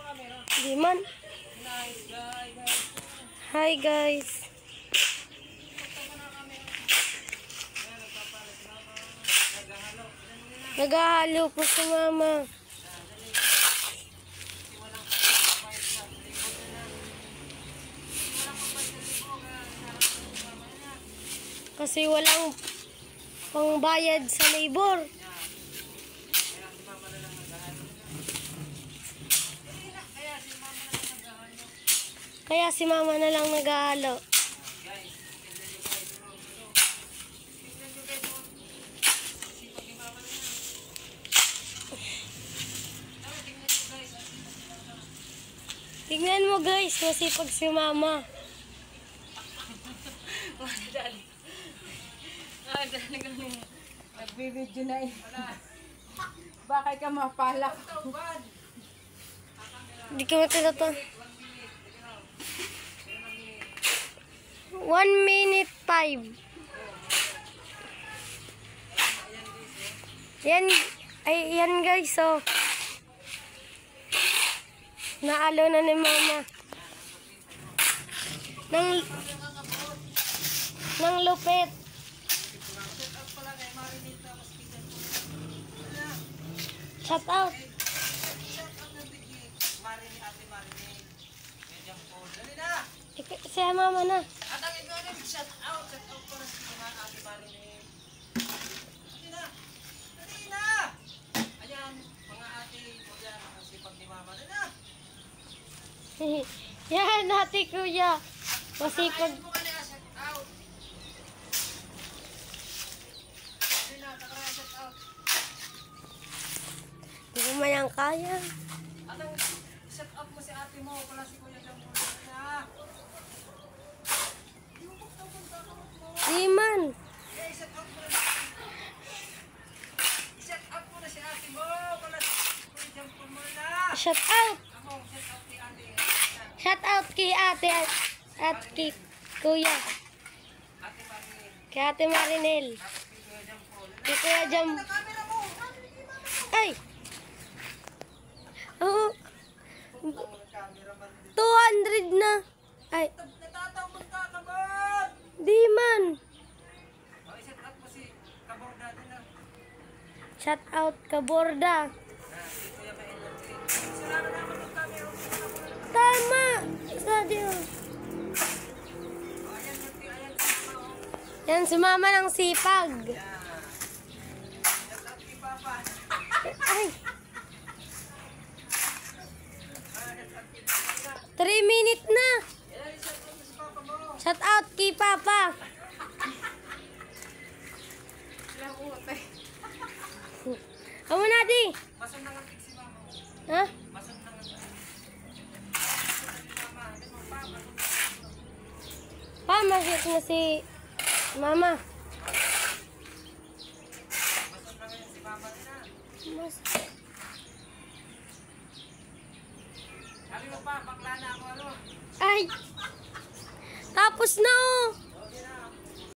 Di man. Hi guys. Naghahalo po si mama. Kasi walang pangbayad sa labor. Kaya si mama na lang naghahalo. Tingnan mo guys, masipag si mama. Nagbibidyo na eh. Bakit ka mapalak? Hindi ka matulatan. 1 minute 5. Yan guys, so naalo na ni mama ng lupit. Shout out. Siya mama na. Shout out para sa mga ate Marinette. Dali na. Ayan, mga ate, kuya, masipag ni mama na. Yan, ate kuya. Masipag. Hindi ko mayang kaya. Atang set up mo si ate mo, pala si kuya dyan mo na. Di man. Set up mo na si ate mo, pala si kuya dyan mo na. Shout out. Amo, set up kay ate. Shout out kay ate at kay kuya. Ate Marinette. Kay ate Marinel. Kay kuya Jam. Kamera mo. Ay! Oo. 200 na. Ay. Natatawag ka, kabon! Di man. Set up mo si Kaborda din na. Shout out Kaborda. Salamat naman yung camera. Tama. Sadio. Yan, sumama ng sipag. Ay. 3 minutes na. Shout out kay Papa. Amo na di. Masun na nga si mama. Ha? Masun na nga. Pa, masip na si Mama. Masun na nga si mama na. Mas. Sabi mo pa, bakla na ako ano. Ay. Tapos na oh.